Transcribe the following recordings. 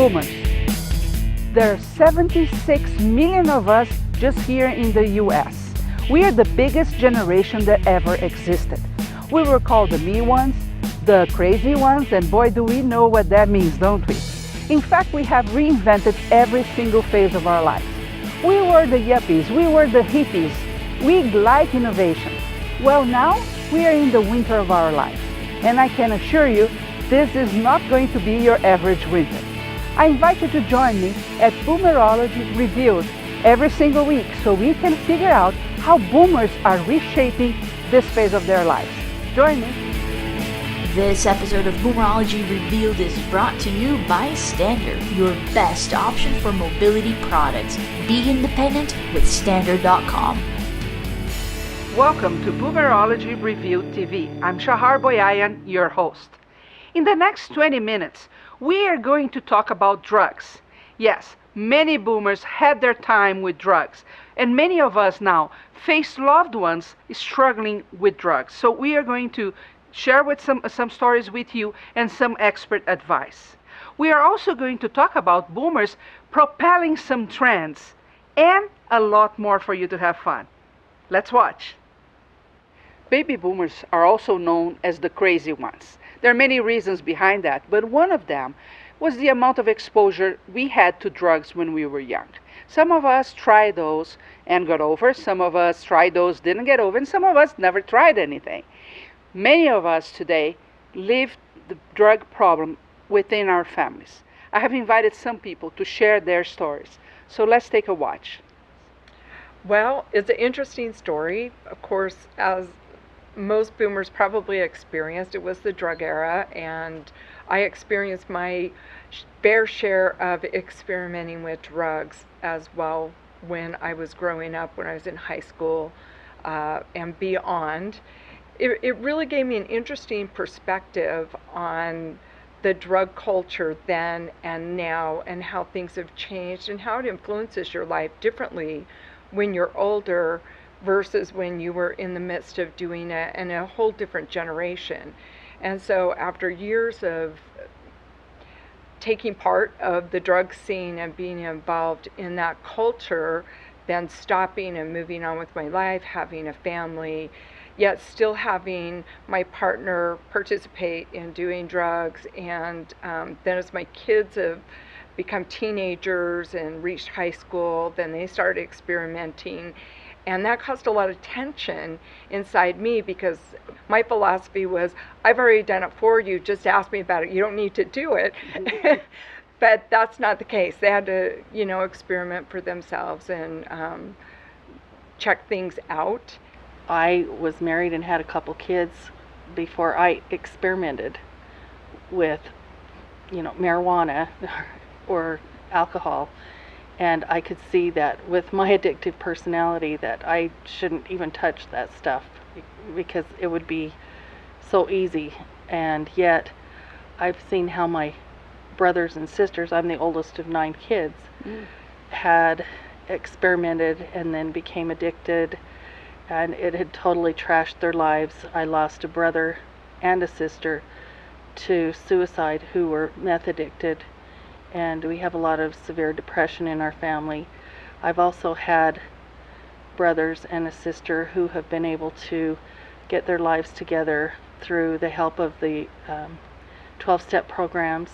boomers. There are 76 million of us just here in the US. We are the biggest generation that ever existed. We were called the me ones, the crazy ones, and boy do we know what that means, don't we? In fact, we have reinvented every single phase of our lives. We were the yuppies, we were the hippies. We like innovation. Well, now we are in the winter of our lives, and I can assure you this is not going to be your average winter. I invite you to join me at Boomerology Revealed every single week so we can figure out how boomers are reshaping this phase of their lives. Join me. This episode of Boomerology Revealed is brought to you by Standard, your best option for mobility products. Be independent with Standard.com. Welcome to Boomerology Revealed TV. I'm Shahar Boyayan, your host. In the next 20 minutes, we are going to talk about drugs. Yes, many boomers had their time with drugs, and many of us now face loved ones struggling with drugs. So we are going to share with some stories with you and some expert advice. We are also going to talk about boomers propelling some trends and a lot more for you to have fun. Let's watch. Baby boomers are also known as the crazy ones. There are many reasons behind that, but one of them was the amount of exposure we had to drugs when we were young. Some of us tried those and got over, some of us tried those, didn't get over, and some of us never tried anything. Many of us today live the drug problem within our families. I have invited some people to share their stories. So let's take a watch. Well, it's an interesting story. Of course, as most boomers probably experienced, it was the drug era, and I experienced my fair share of experimenting with drugs as well when I was growing up, when I was in high school and beyond. It really gave me an interesting perspective on the drug culture then and now, and how things have changed and how it influences your life differently when you're older versus when you were in the midst of doing it in a whole different generation. And so after years of taking part of the drug scene and being involved in that culture, then stopping and moving on with my life, having a family, yet still having my partner participate in doing drugs. And then as my kids have become teenagers and reached high school, then they started experimenting. And that caused a lot of tension inside me, because my philosophy was, I've already done it for you, just ask me about it, you don't need to do it. But that's not the case. They had to, experiment for themselves and check things out. I was married and had a couple kids before I experimented with, marijuana or alcohol. And I could see that with my addictive personality that I shouldn't even touch that stuff because it would be so easy. And yet I've seen how my brothers and sisters, I'm the oldest of 9 kids, had experimented and then became addicted, and it had totally trashed their lives. I lost a brother and a sister to suicide who were meth addicted, and we have a lot of severe depression in our family. I've also had brothers and a sister who have been able to get their lives together through the help of the 12-step programs.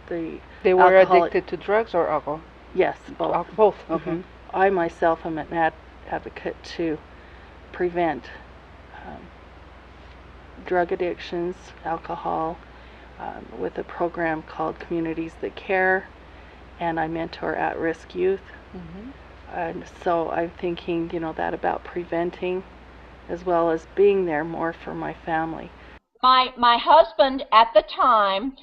They were addicted to drugs or alcohol? Yes, both. Both. Okay. I myself am an advocate to prevent drug addictions, alcohol, with a program called Communities That Care, and I mentor at-risk youth. And so I'm thinking, that about preventing as well as being there more for my family. My husband at the time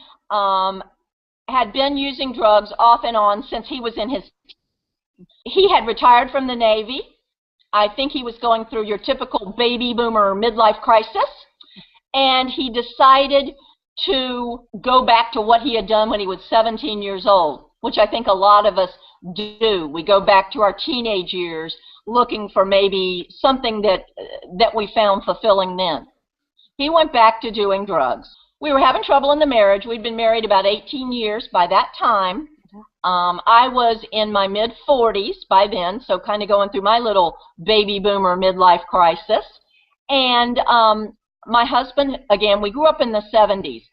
had been using drugs off and on since he was in his. He had retired from the Navy. I think he was going through your typical baby boomer midlife crisis, and he decided to go back to what he had done when he was 17 years old, which I think a lot of us do. We go back to our teenage years looking for maybe something that we found fulfilling then. He went back to doing drugs. We were having trouble in the marriage. We'd been married about 18 years by that time, I was in my mid-40s by then, so kind of going through my little baby boomer midlife crisis. And my husband, again, we grew up in the 70s.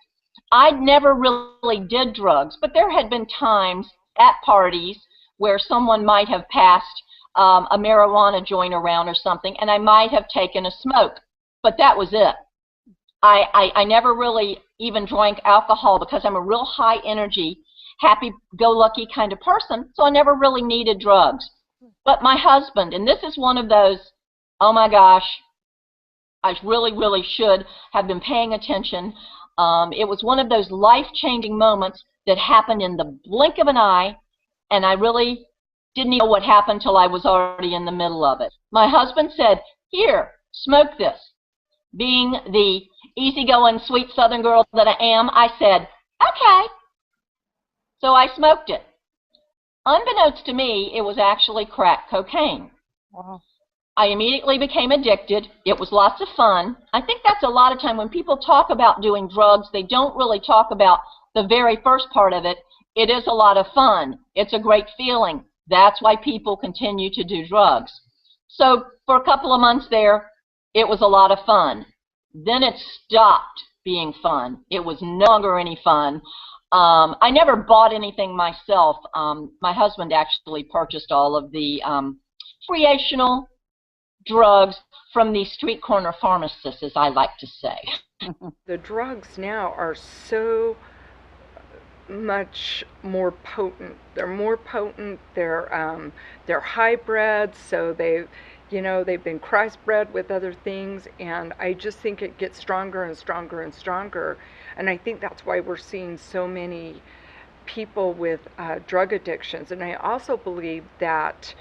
I never really did drugs, but there had been times at parties where someone might have passed a marijuana joint around or something, and I might have taken a smoke, but that was it. I never really even drank alcohol because I'm a real high energy, happy-go-lucky kind of person, so I never really needed drugs. But my husband, and this is one of those, oh my gosh, I really, really should have been paying attention. It was one of those life-changing moments that happened in the blink of an eye, and I really didn't know what happened till I was already in the middle of it. My husband said, "Here, smoke this." Being the easygoing, sweet Southern girl that I am, I said, "Okay." So I smoked it. Unbeknownst to me, it was actually crack cocaine. Wow. I immediately became addicted. It was lots of fun. I think that's a lot of time when people talk about doing drugs, they don't really talk about the very first part of it. It is a lot of fun. It's a great feeling. That's why people continue to do drugs. So for a couple of months there, it was a lot of fun. Then it stopped being fun. It was no longer any fun. I never bought anything myself. My husband actually purchased all of the recreational drugs from the street corner pharmacists, as I like to say. The drugs now are so much more potent. They're more potent. They're hybrids, so they've been crossbred with other things, and I just think it gets stronger and stronger and stronger. And I think that's why we're seeing so many people with drug addictions. And I also believe that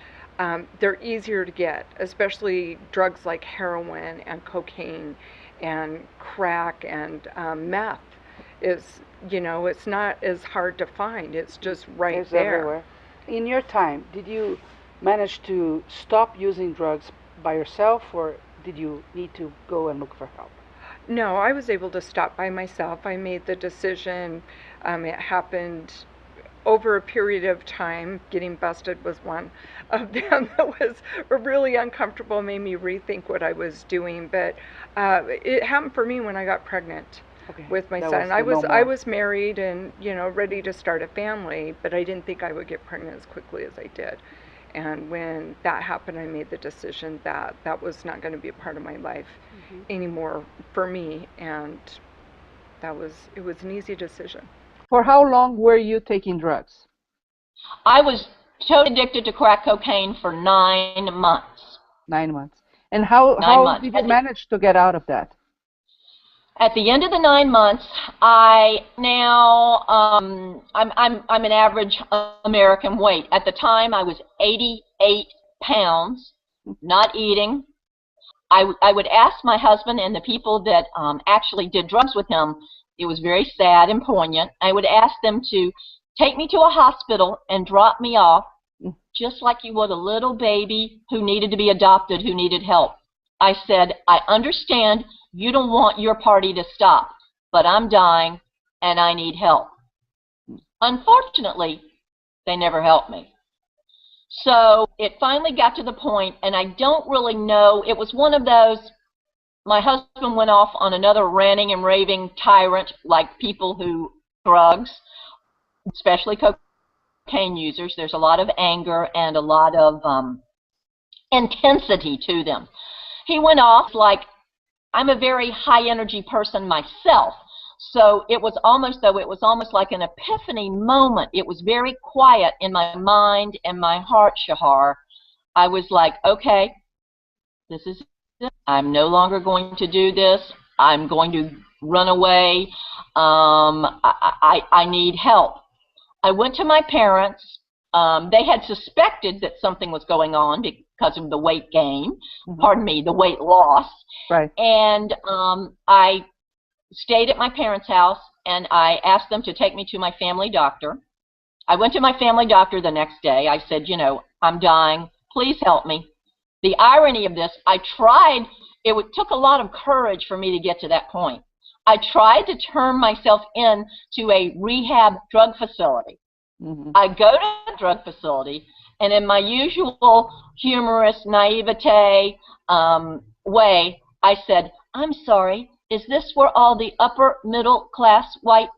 they're easier to get, especially drugs like heroin and cocaine and crack and meth. It's not as hard to find. It's just right It's there. everywhere. In your time, did you manage to stop using drugs by yourself, or did you need to go and look for help? No, I was able to stop by myself. I made the decision. It happened over a period of time. Getting busted was one of them that was really uncomfortable, made me rethink what I was doing. But it happened for me when I got pregnant. Okay. With my That son. was I the was no I more. was married and ready to start a family, but I didn't think I would get pregnant as quickly as I did. And when that happened, I made the decision that that was not going to be a part of my life anymore for me, and it was an easy decision. For how long were you taking drugs? I was totally addicted to crack cocaine for 9 months. 9 months. And how 9 months. did you manage to get out of that? At the end of the 9 months, I'm an average American weight. At the time, I was 88 pounds, not eating. I would ask my husband and the people that actually did drugs with him. It was very sad and poignant. I would ask them to take me to a hospital and drop me off, just like you would a little baby who needed to be adopted, who needed help. I said, "I understand you don't want your party to stop, but I'm dying and I need help." Unfortunately, they never helped me. So it finally got to the point, and I don't really know, it was one of those, my husband went off on another ranting and raving tyrant like people who drugs, especially cocaine users. There's a lot of anger and a lot of intensity to them. He went off like, I'm a very high energy person myself, so it was almost like an epiphany moment. It was very quiet in my mind and my heart, Shahar. I was like, okay, this is it. I'm no longer going to do this. I'm going to run away. I need help. I went to my parents. They had suspected that something was going on because of the weight gain, pardon me, the weight loss. Right. And I stayed at my parents' house, and I asked them to take me to my family doctor. I went to my family doctor the next day. I said, I'm dying. Please help me. The irony of this, it took a lot of courage for me to get to that point. I tried to turn myself in to a rehab drug facility. Mhm. I go to the drug facility, and in my usual humorous naivete way, I said, "I'm sorry, is this where all the upper middle class white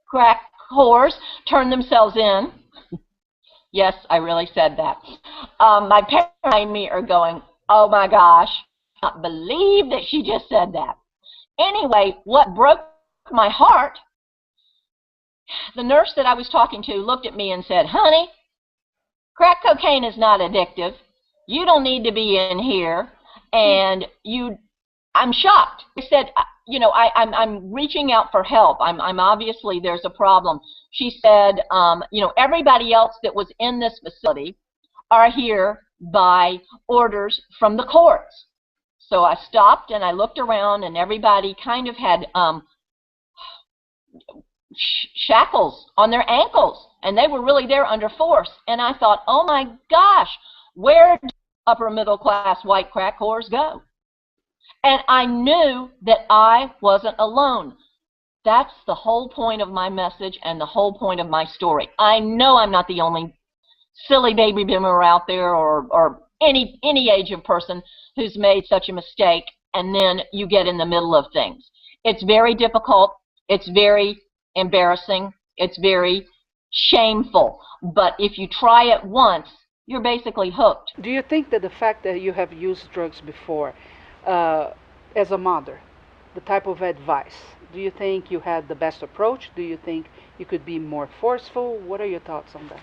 crack whores turn themselves in?" Yes, I really said that. My parents behind me are going, "Oh my gosh, I can't believe that she just said that." Anyway, what broke my heart, the nurse that I was talking to looked at me and said, "Honey, crack cocaine is not addictive. You don't need to be in here." And I'm shocked. I said, I'm reaching out for help. I'm obviously, there's a problem. She said, everybody else that was in this facility are here by orders from the courts. So I stopped and I looked around, and everybody kind of had shackles on their ankles, and they were really there under force. And I thought, oh my gosh, where do upper middle class white crack whores go? And I knew that I wasn't alone. That's the whole point of my message and the whole point of my story. I know I'm not the only silly baby boomer out there, or any age of person who's made such a mistake, and then you get in the middle of things. It's very difficult. It's very embarrassing. It's very shameful. But if you try it once, you're basically hooked. Do you think that the fact that you have used drugs before, as a mother, the type of advice, do you think you had the best approach? Do you think you could be more forceful? What are your thoughts on that?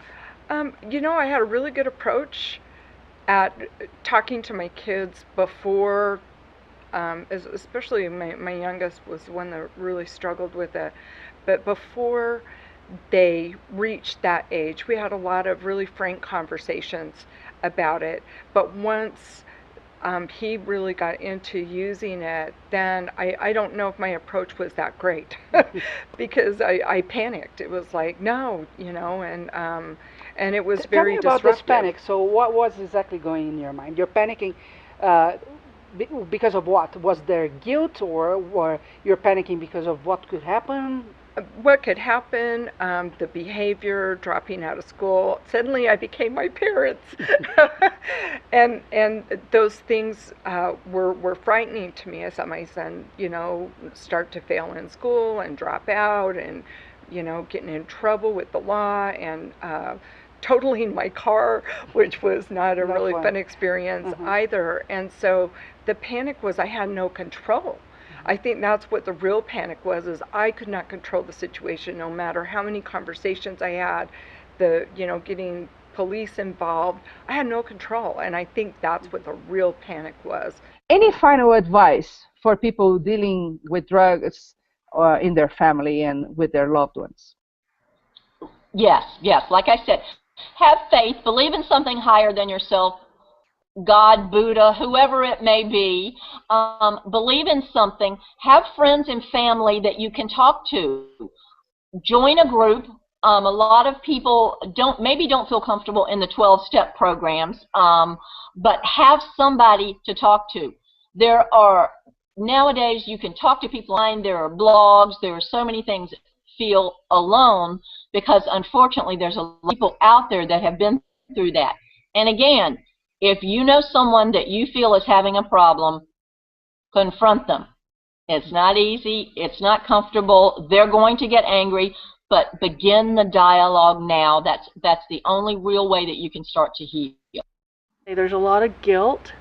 I had a really good approach at talking to my kids before, especially my youngest was the one that really struggled with it. But before they reached that age, we had a lot of really frank conversations about it. But once he really got into using it, then I don't know if my approach was that great because I panicked. It was like, no, and it was Tell very me about disruptive. this panic. So, what was exactly going in your mind? You're panicking because of what? Was there guilt, or you're panicking because of what could happen? What could happen, the behavior, dropping out of school. Suddenly I became my parents. and those things were frightening to me. I saw my son, start to fail in school and drop out, and, getting in trouble with the law, and totaling my car, which was not a really fun experience either. And so the panic was I had no control. I think that's what the real panic was, is I could not control the situation no matter how many conversations I had, getting police involved. I had no control, and I think that's what the real panic was. Any final advice for people dealing with drugs in their family and with their loved ones? Yes. Like I said, have faith, believe in something higher than yourself, God, Buddha, whoever it may be. Believe in something. Have friends and family that you can talk to. Join a group. A lot of people don't feel comfortable in the 12-step programs, but have somebody to talk to. Nowadays, you can talk to people online. There are blogs. There are so many things that feel alone, because unfortunately there's a lot of people out there that have been through that. And again, if you know someone that you feel is having a problem, confront them. It's not easy. It's not comfortable. They're going to get angry, but begin the dialogue now. That's the only real way that you can start to heal. There's a lot of guilt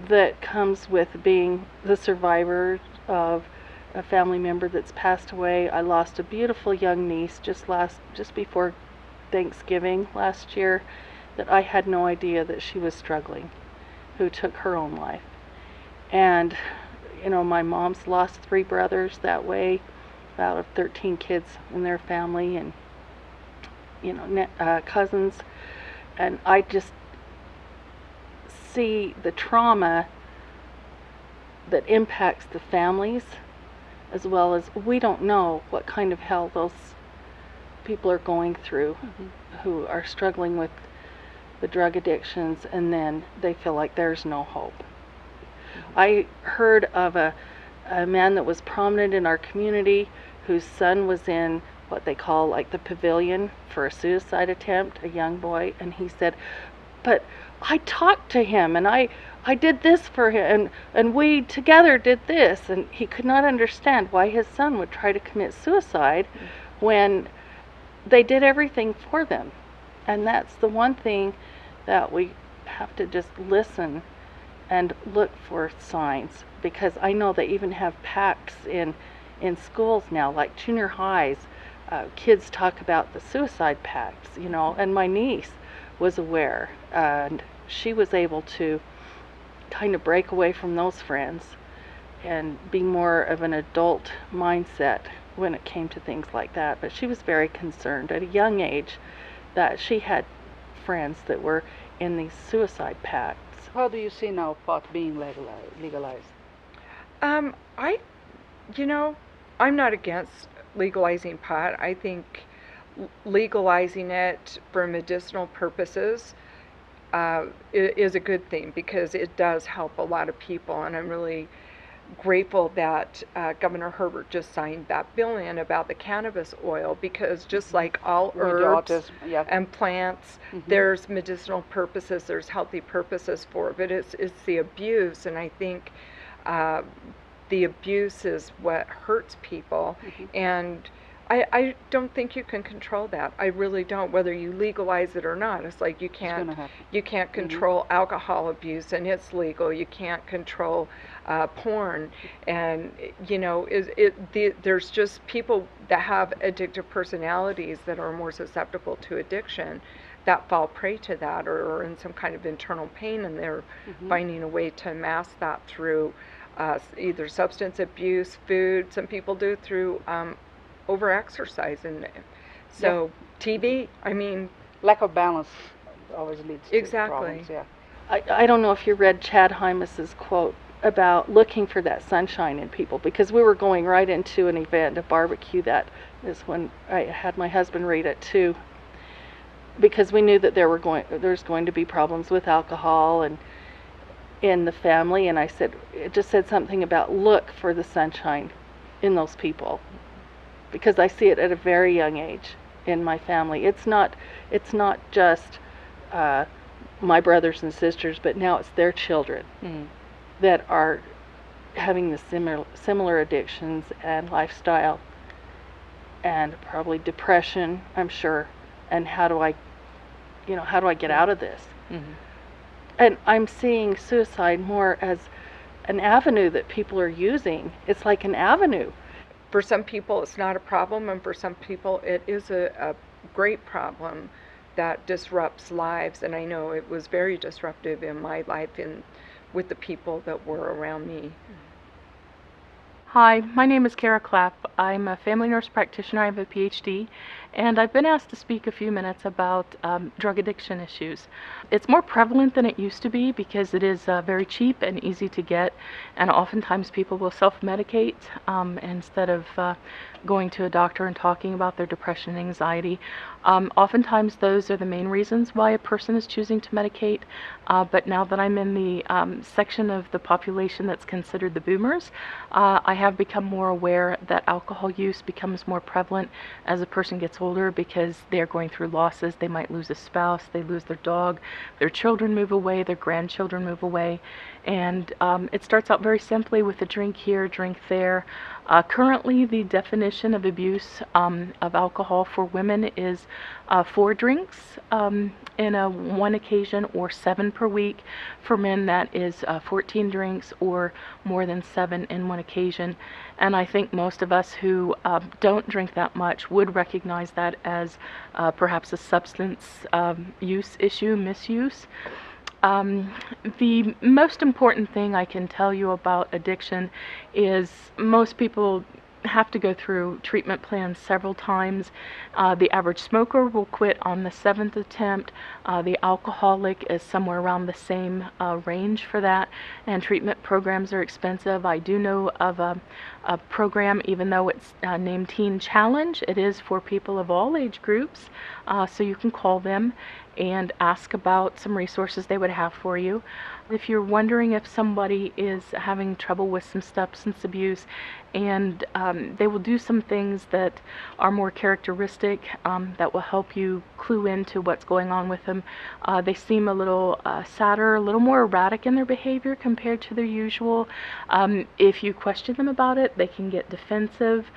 that comes with being the survivor of a family member that's passed away. I lost a beautiful young niece just before Thanksgiving last year, that I had no idea that she was struggling, who took her own life. And my mom's lost 3 brothers that way, out of 13 kids in their family, and cousins. And I just see the trauma that impacts the families, as well as we don't know what kind of hell those people are going through, who are struggling with the drug addictions, and then they feel like there's no hope. I heard of a man that was prominent in our community whose son was in what they call like the pavilion for a suicide attempt, a young boy, and he said, but I talked to him and I did this for him and we together did this, and he could not understand why his son would try to commit suicide when they did everything for them. And that's the one thing that we have to just listen and look for signs, because I know they even have pacts in schools now, like junior highs. Kids talk about the suicide pacts, you know, and my niece was aware, and she was able to kind of break away from those friends and be more of an adult mindset when it came to things like that. But she was very concerned at a young age that she had friends that were in these suicide pacts. How do you see now pot being legalized? I, you know, I'm not against legalizing pot. I think legalizing it for medicinal purposes is a good thing, because it does help a lot of people, and I'm really grateful that Governor Herbert just signed that bill in about the cannabis oil, because just like all With herbs autism, yeah. and plants, there's medicinal purposes, there's healthy purposes for it, but it's the abuse, and I think the abuse is what hurts people, and I don't think you can control that. I really don't, whether you legalize it or not. It's like you can't control alcohol abuse, and it's legal. You can't control porn, and you know, there's just people that have addictive personalities that are more susceptible to addiction, that fall prey to that, or are in some kind of internal pain, and they're finding a way to mask that through either substance abuse, food. Some people do through over exercise, and so TV, I mean, Lack of balance always leads to Exactly. problems. Yeah. I don't know if you read Chad Hymas's quote about looking for that sunshine in people, because we were going right into an event, a barbecue, that is when I had my husband read it too, because we knew that there's going to be problems with alcohol and in the family, and I said, it just said something about look for the sunshine in those people, because I see it at a very young age in my family. It's not just my brothers and sisters, but now it's their children that are having the similar addictions and lifestyle, and probably depression, I'm sure. And how do I get out of this? And I'm seeing suicide more as an avenue that people are using. It's like an avenue. for some people it's not a problem, and for some people it is a great problem that disrupts lives. And I know it was very disruptive in my life and with the people that were around me. Hi, my name is Kara Clapp. I'm a family nurse practitioner. I have a PhD, and I've been asked to speak a few minutes about drug addiction issues. It's more prevalent than it used to be because it is very cheap and easy to get, and oftentimes people will self-medicate instead of going to a doctor and talking about their depression and anxiety. Oftentimes those are the main reasons why a person is choosing to medicate, but now that I'm in the section of the population that's considered the boomers, I have become more aware that alcohol use becomes more prevalent as a person gets older because they're going through losses. They might lose a spouse, they lose their dog, their children move away, their grandchildren move away, and it starts out very simply with a drink here, drink there. Currently, the definition of abuse of alcohol for women is 4 drinks in a one occasion, or 7 per week. For men, that is 14 drinks or more than 7 in one occasion. And I think most of us who don't drink that much would recognize that as perhaps a substance use issue, misuse. The most important thing I can tell you about addiction is most people have to go through treatment plans several times. The average smoker will quit on the 7th attempt. The alcoholic is somewhere around the same range for that, and treatment programs are expensive. I do know of a program, even though it's named Teen Challenge, it is for people of all age groups, so you can call them, and ask about some resources they would have for you. If you're wondering if somebody is having trouble with some substance abuse, and they will do some things that are more characteristic that will help you clue into what's going on with them. They seem a little sadder, a little more erratic in their behavior compared to their usual. If you question them about it, they can get defensive.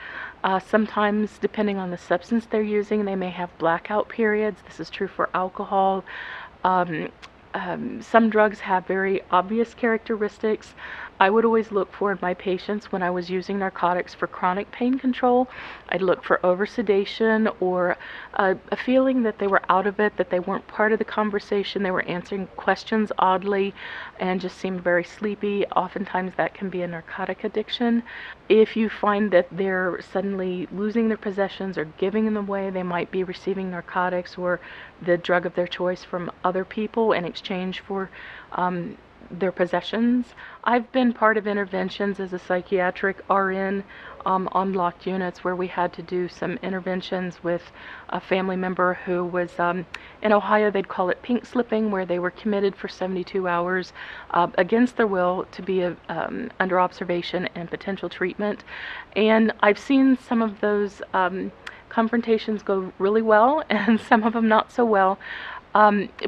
Sometimes, depending on the substance they're using, they may have blackout periods. This is true for alcohol. Some drugs have very obvious characteristics. I would always look for in my patients when I was using narcotics for chronic pain control. I'd look for oversedation or a feeling that they were out of it, that they weren't part of the conversation, they were answering questions oddly and just seemed very sleepy. Oftentimes that can be a narcotic addiction. If you find that they're suddenly losing their possessions or giving them away, they might be receiving narcotics or the drug of their choice from other people in exchange for their possessions. I've been part of interventions as a psychiatric RN on locked units where we had to do some interventions with a family member who was, in Ohio they'd call it pink slipping, where they were committed for 72 hours against their will to be under observation and potential treatment. And I've seen some of those confrontations go really well and some of them not so well.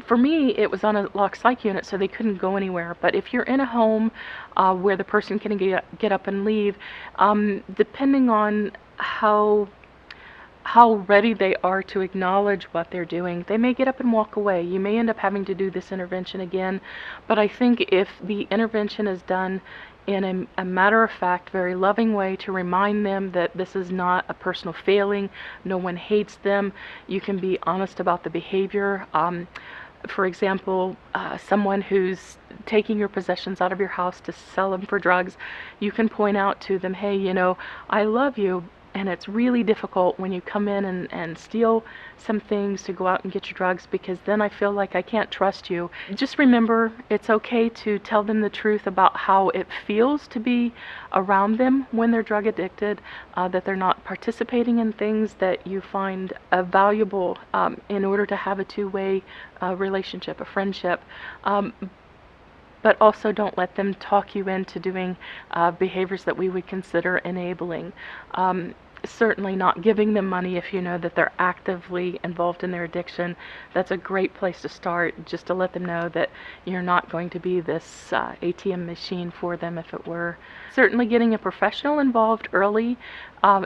For me, it was on a locked psych unit, so they couldn't go anywhere. But if you're in a home where the person can get up and leave, depending on how ready they are to acknowledge what they're doing, they may get up and walk away. You may end up having to do this intervention again. But I think if the intervention is done in a matter-of-fact, very loving way to remind them that this is not a personal failing, no one hates them, you can be honest about the behavior. For example, someone who's taking your possessions out of your house to sell them for drugs, you can point out to them, hey, you know, I love you, and it's really difficult when you come in and steal some things to go out and get your drugs, because then I feel like I can't trust you. Just remember, it's okay to tell them the truth about how it feels to be around them when they're drug addicted, that they're not participating in things that you find valuable in order to have a two-way relationship, a friendship. But also don't let them talk you into doing behaviors that we would consider enabling. Certainly not giving them money if you know that they're actively involved in their addiction. That's a great place to start, just to let them know that you're not going to be this ATM machine for them, if it were. Certainly getting a professional involved early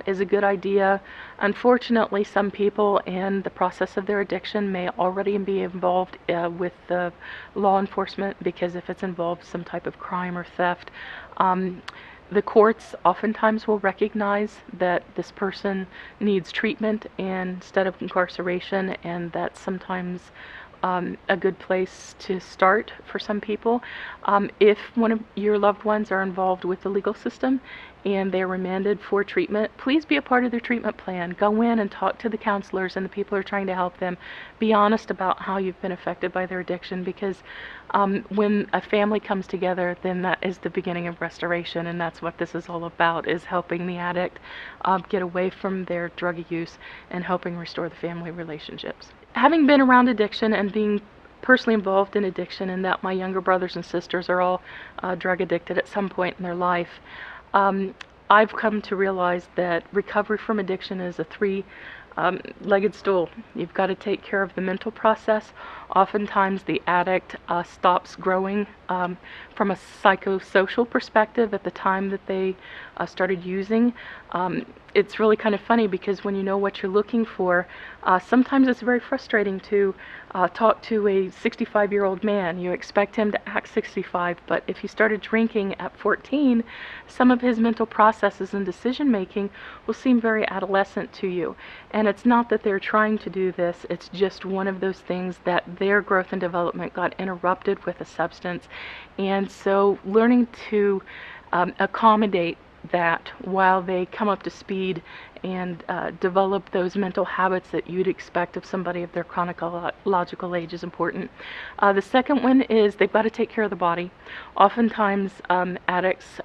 is a good idea. Unfortunately, some people in the process of their addiction may already be involved with the law enforcement, because if it's involved some type of crime or theft, the courts oftentimes will recognize that this person needs treatment instead of incarceration, and that's sometimes a good place to start for some people. If one of your loved ones are involved with the legal system and they're remanded for treatment, please be a part of their treatment plan. Go in and talk to the counselors and the people who are trying to help them. Be honest about how you've been affected by their addiction, because when a family comes together, then that is the beginning of restoration, and that's what this is all about, is helping the addict get away from their drug use and helping restore the family relationships. Having been around addiction and being personally involved in addiction, and that my younger brothers and sisters are all drug addicted at some point in their life, I've come to realize that recovery from addiction is a three-legged stool. You've got to take care of the mental process. Oftentimes the addict stops growing from a psychosocial perspective at the time that they started using. It's really kind of funny, because when you know what you're looking for, sometimes it's very frustrating to talk to a 65-year-old man. You expect him to act 65, but if he started drinking at 14, some of his mental processes and decision making will seem very adolescent to you. And it's not that they're trying to do this, it's just one of those things that their growth and development got interrupted with a substance. And so learning to accommodate that while they come up to speed and develop those mental habits that you'd expect of somebody of their chronological age is important. The second one is they've got to take care of the body. Oftentimes, addicts,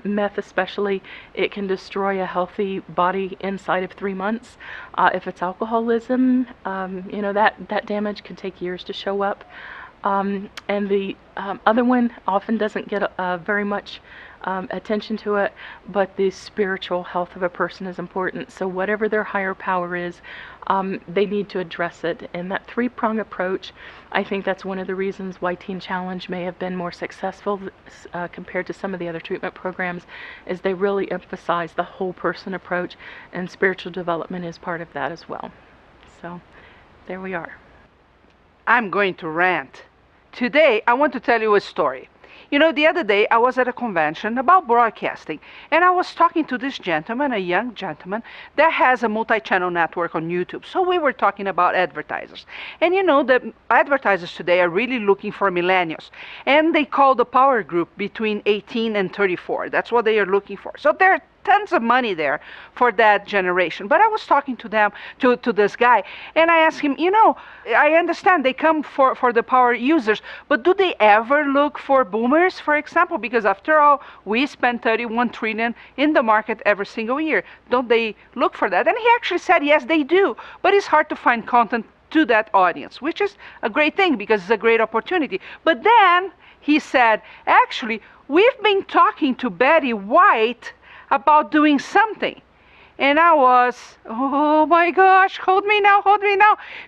meth especially, it can destroy a healthy body inside of 3 months. If it's alcoholism, that damage can take years to show up. And the other one often doesn't get very much attention to it, but the spiritual health of a person is important. So whatever their higher power is, they need to address it. And that three-prong approach, I think that's one of the reasons why Teen Challenge may have been more successful compared to some of the other treatment programs, is they really emphasize the whole person approach, and spiritual development is part of that as well. So there we are. I'm going to rant. Today, I want to tell you a story. You know, the other day I was at a convention about broadcasting, and I was talking to this gentleman, a young gentleman, that has a multi-channel network on YouTube. So we were talking about advertisers. And you know, the advertisers today are really looking for millennials. And they call the power group between 18 and 34. That's what they are looking for. So they're tons of money there for that generation. But I was talking to them, to this guy, and I asked him, you know, I understand they come for the power users, but do they ever look for boomers, for example? Because after all, we spend 31 trillion in the market every single year. Don't they look for that? And he actually said, yes, they do, but it's hard to find content to that audience, which is a great thing because it's a great opportunity. But then he said, actually, we've been talking to Betty White about doing something. And I was, oh my gosh, hold me now,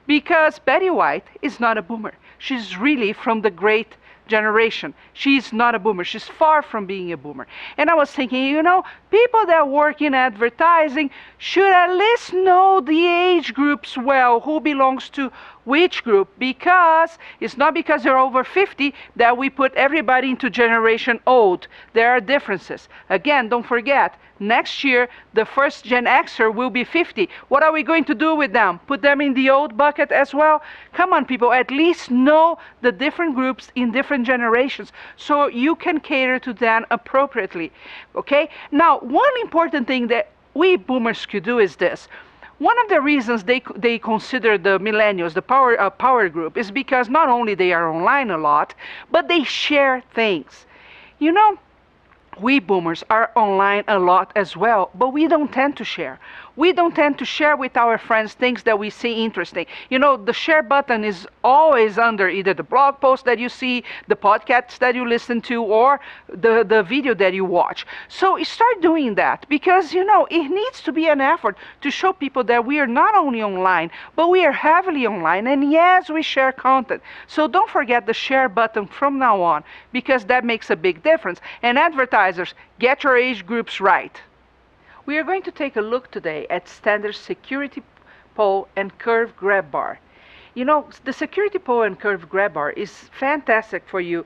because Betty White is not a boomer. She's really from the great generation. She's not a boomer. She's far from being a boomer. And I was thinking, you know, people that work in advertising should at least know the age groups well, who belongs to which group, because it's not because you're over 50 that we put everybody into generation old. There are differences. Again, don't forget, next year, the first Gen Xer will be 50. What are we going to do with them? Put them in the old bucket as well? Come on, people, at least know the different groups in different generations so you can cater to them appropriately, okay? Now, one important thing that we boomers could do is this. One of the reasons they consider the millennials, the power group, is because not only they are online a lot, but they share things. You know, we boomers are online a lot as well, but we don't tend to share. We don't tend to share with our friends things that we see interesting. You know, the share button is always under either the blog post that you see, the podcasts that you listen to, or the video that you watch. So start doing that, because, you know, it needs to be an effort to show people that we are not only online, but we are heavily online, and yes, we share content. So don't forget the share button from now on, because that makes a big difference. And advertisers, get your age groups right. We are going to take a look today at standard security pole and curve grab bar. You know, the security pole and curve grab bar is fantastic for you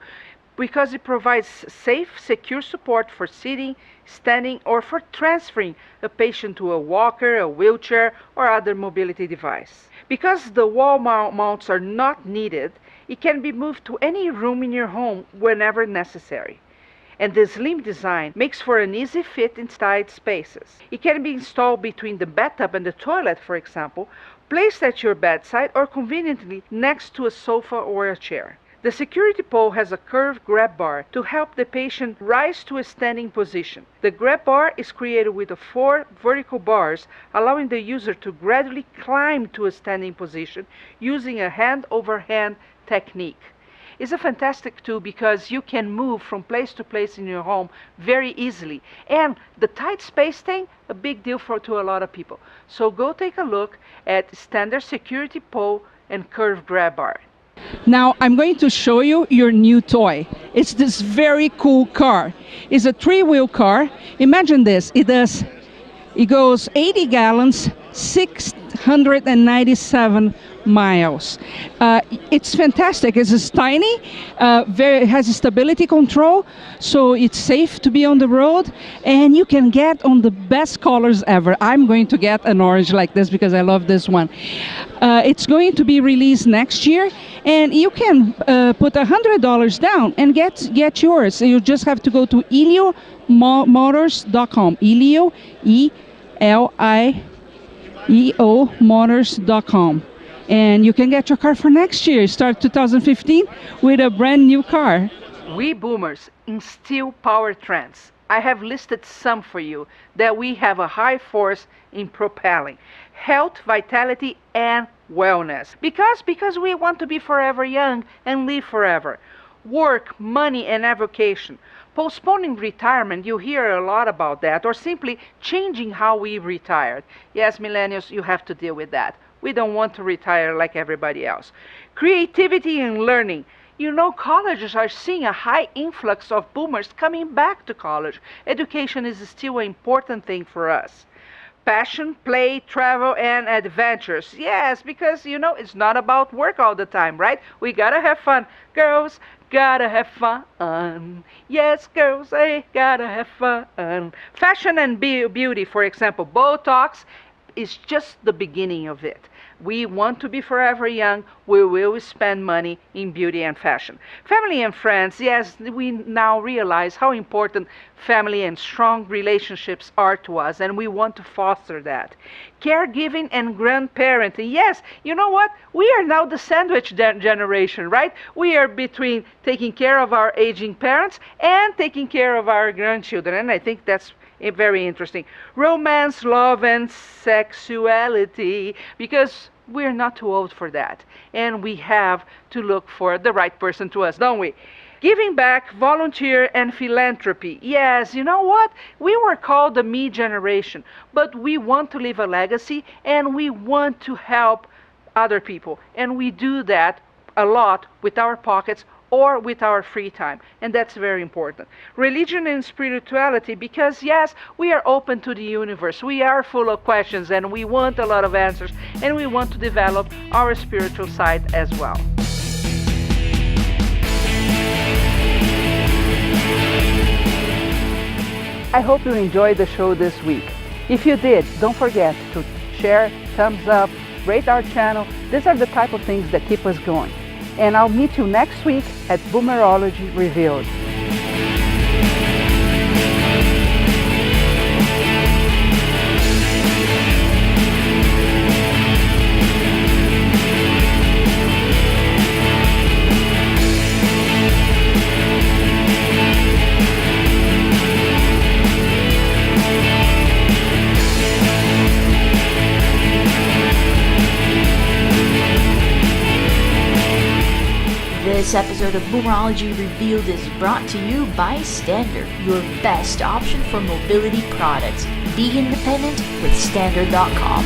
because it provides safe, secure support for sitting, standing, or for transferring a patient to a walker, a wheelchair, or other mobility device. Because the wall mounts are not needed, it can be moved to any room in your home whenever necessary. And the slim design makes for an easy fit inside spaces. It can be installed between the bathtub and the toilet, for example, placed at your bedside or conveniently next to a sofa or a chair. The security pole has a curved grab bar to help the patient rise to a standing position. The grab bar is created with 4 vertical bars, allowing the user to gradually climb to a standing position using a hand-over-hand technique. It's a fantastic tool because you can move from place to place in your home very easily. And the tight space thing, a big deal to a lot of people. So go take a look at standard security pole and curved grab bar. Now I'm going to show you your new toy. It's this very cool car. It's a 3-wheel car. Imagine this. It goes 80 gallons, 697 miles. It's fantastic. It's tiny, it has stability control, so it's safe to be on the road, and you can get on the best colors ever. I'm going to get an orange like this because I love this one. It's going to be released next year, and you can put $100 down and get yours. You just have to go to eliomotors.com. Elio, E-L-I-E-O Motors.com. And you can get your car for next year. Start 2015 with a brand new car. We boomers instill power trends. I have listed some for you that we have a high force in propelling. Health, vitality, and wellness. Because we want to be forever young and live forever. Work, money, and avocation. Postponing retirement, you hear a lot about that, or simply changing how we retired. Yes, millennials, you have to deal with that. We don't want to retire like everybody else. Creativity and learning. You know, colleges are seeing a high influx of boomers coming back to college. Education is still an important thing for us. Passion, play, travel, and adventures. Yes, because, you know, it's not about work all the time, right? We gotta have fun. Girls, gotta have fun. Yes, girls, they gotta have fun. Fashion and beauty, for example, Botox is just the beginning of it. We want to be forever young. We will spend money in beauty and fashion. Family and friends, yes, we now realize how important family and strong relationships are to us, and we want to foster that. Caregiving and grandparenting, yes, you know what? We are now the sandwich generation, right? We are between taking care of our aging parents and taking care of our grandchildren, and I think that's very interesting. Romance, love, and sexuality, because we're not too old for that. And we have to look for the right person to us, don't we? Giving back, volunteer, and philanthropy. Yes, you know what? We were called the me generation, but we want to leave a legacy, and we want to help other people. And we do that a lot with our pockets or with our free time, and that's very important. Religion and spirituality, because yes, we are open to the universe. We are full of questions, and we want a lot of answers, and we want to develop our spiritual side as well. I hope you enjoyed the show this week. If you did, don't forget to share, thumbs up, rate our channel. These are the type of things that keep us going. And I'll meet you next week at Boomerology Revealed. This episode of Boomerology Revealed is brought to you by Standard, your best option for mobility products. Be independent with Standard.com.